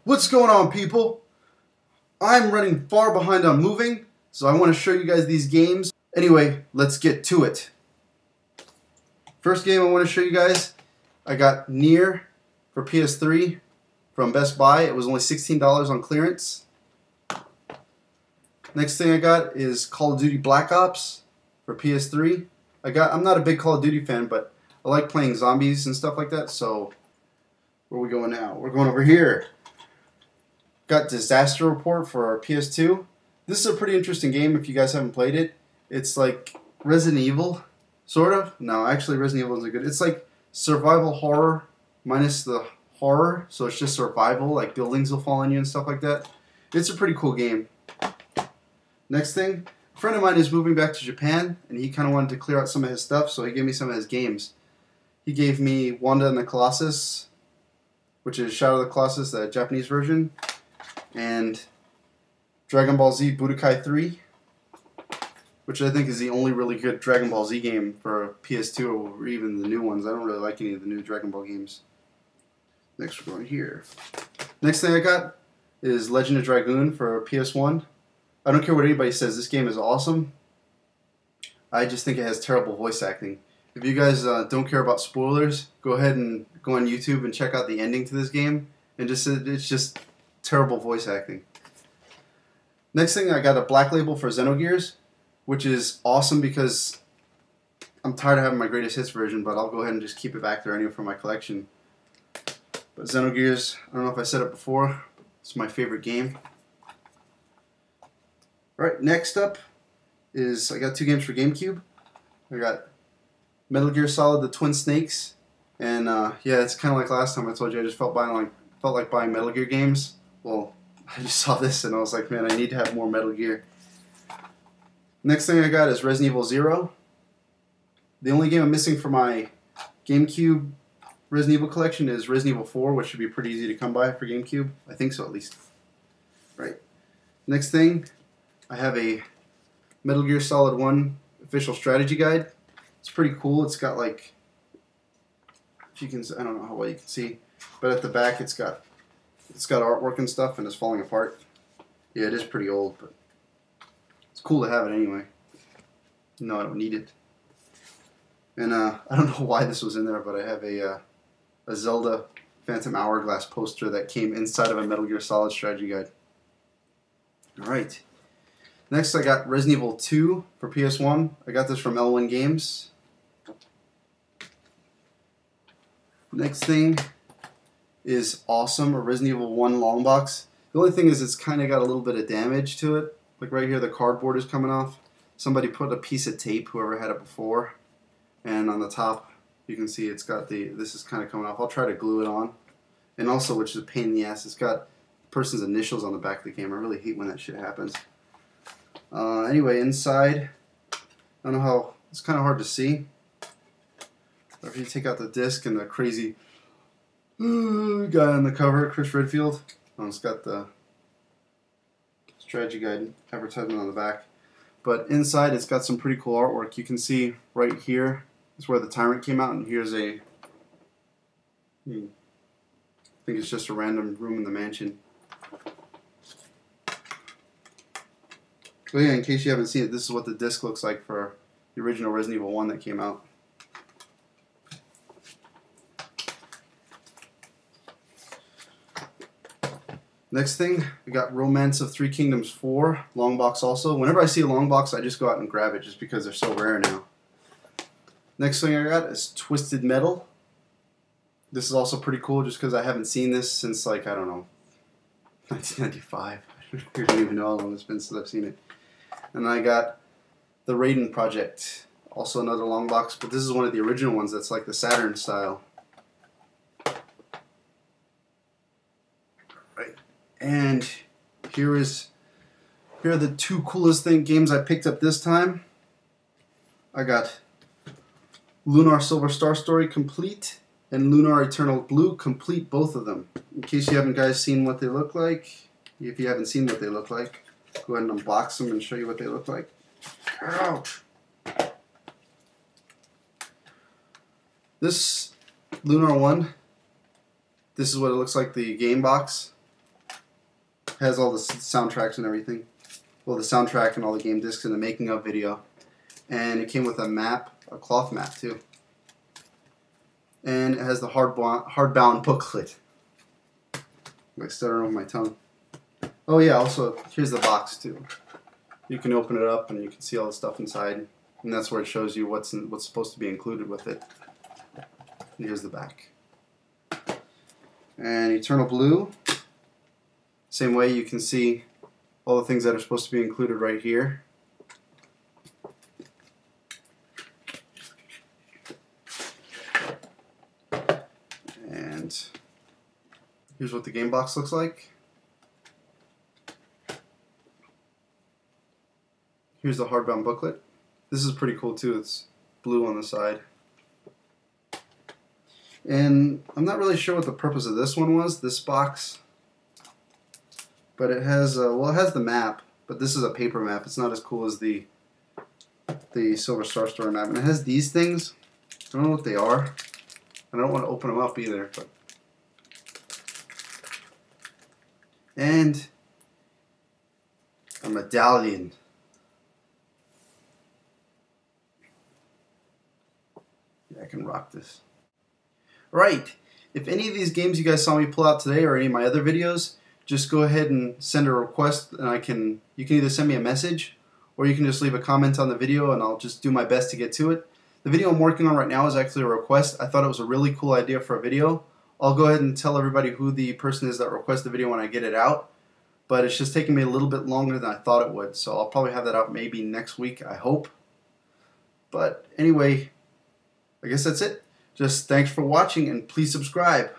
What's going on, people? I'm running far behind on moving, so I want to show you guys these games. Anyway, let's get to it. First game I want to show you guys, I got Nier for PS3 from Best Buy. It was only $16 on clearance. Next thing I got is Call of Duty Black Ops for PS3. I'm not a big Call of Duty fan, but I like playing zombies and stuff like that, so where are we going now? We're going over here. Got Disaster Report for our PS2. This is a pretty interesting game if you guys haven't played it. It's like Resident Evil, sort of. No, actually Resident Evil isn't good. It's like survival horror minus the horror, so it's just survival, like buildings will fall on you and stuff like that. It's a pretty cool game. Next thing, a friend of mine is moving back to Japan, and he kind of wanted to clear out some of his stuff, so he gave me some of his games. He gave me Wanda and the Colossus, which is Shadow of the Colossus, the Japanese version, and Dragon Ball Z Budokai 3, which I think is the only really good Dragon Ball Z game for PS2 or even the new ones. I don't really like any of the new Dragon Ball games. Next we're going here. Next thing I got is Legend of Dragoon for PS1. I don't care what anybody says, this game is awesome. I just think it has terrible voice acting. If you guys don't care about spoilers, go ahead and go on YouTube and check out the ending to this game. And it's just terrible voice acting. Next thing, I got a Black Label for Xenogears, which is awesome because I'm tired of having my greatest hits version, but I'll go ahead and just keep it back there anyway for my collection. But Xenogears, I don't know if I said it before, it's my favorite game. Alright, next up is I got two games for GameCube. I got Metal Gear Solid: The Twin Snakes, and yeah, it's kind of like last time I told you. I just felt like buying Metal Gear games. Well, I just saw this and I was like, man, I need to have more Metal Gear. Next thing I got is Resident Evil 0. The only game I'm missing for my GameCube Resident Evil collection is Resident Evil 4, which should be pretty easy to come by for GameCube. I think so, at least. Right. Next thing, I have a Metal Gear Solid 1 official strategy guide. It's pretty cool. It's got like, if you can, I don't know how well you can see, but at the back it's got artwork and stuff, and it's falling apart. Yeah, it is pretty old, but it's cool to have it anyway. No, I don't need it. And I don't know why this was in there, but I have a Zelda Phantom Hourglass poster that came inside of a Metal Gear Solid strategy guide. Alright. Next I got Resident Evil 2 for PS1. I got this from L1 Games. Next thing is awesome, a Resident Evil 1 long box. The only thing is it's kind of got a little bit of damage to it. Like right here the cardboard is coming off. Somebody put a piece of tape, whoever had it before. And on the top you can see it's got this is kind of coming off. I'll try to glue it on. And also, which is a pain in the ass, it's got the person's initials on the back of the game. I really hate when that shit happens. Anyway, inside, I don't know how, it's kind of hard to see. But if you take out the disc and the crazy guy on the cover, Chris Redfield, it's got the strategy guide advertisement on the back. But inside, it's got some pretty cool artwork. You can see right here is where the Tyrant came out, and here's I think it's just a random room in the mansion. So yeah, in case you haven't seen it, this is what the disc looks like for the original Resident Evil 1 that came out. Next thing, we got Romance of Three Kingdoms 4, long box also. Whenever I see a long box, I just go out and grab it just because they're so rare now. Next thing I got is Twisted Metal. This is also pretty cool just because I haven't seen this since, like, I don't know, 1995. I don't even know how long it's been since I've seen it. And I got the Raiden Project, also another long box, but this is one of the original ones that's like the Saturn style. Right. And here are the two coolest games I picked up this time. I got Lunar Silver Star Story Complete and Lunar Eternal Blue Complete, both of them. In case you haven't guys seen what they look like, if you haven't seen what they look like, go ahead and unbox them and show you what they look like. Ouch. This Lunar One, this is what it looks like, the game box. Has all the soundtracks and everything. Well, the soundtrack and all the game discs and the making of video. And it came with a map, a cloth map too. And it has the hardbound booklet. I'm stuttering with my tongue. Oh yeah, also here's the box too. You can open it up and you can see all the stuff inside, and that's where it shows you what's supposed to be included with it. And here's the back. And Eternal Blue, same way, you can see all the things that are supposed to be included right here. And here's what the game box looks like. Here's the hardbound booklet. This is pretty cool too. It's blue on the side. And I'm not really sure what the purpose of this one was, this box. But it has, well, it has the map, but this is a paper map. It's not as cool as the Silver Star Story map. And it has these things. I don't know what they are. I don't want to open them up either. But. And a medallion. Yeah, I can rock this. Right. If any of these games you guys saw me pull out today or any of my other videos, just go ahead and send a request, and you can either send me a message or you can just leave a comment on the video and I'll just do my best to get to it. The video I'm working on right now is actually a request. I thought it was a really cool idea for a video. I'll go ahead and tell everybody who the person is that requested the video when I get it out, but it's just taking me a little bit longer than I thought it would, so I'll probably have that out maybe next week, I hope. But anyway, I guess that's it. Just thanks for watching and please subscribe.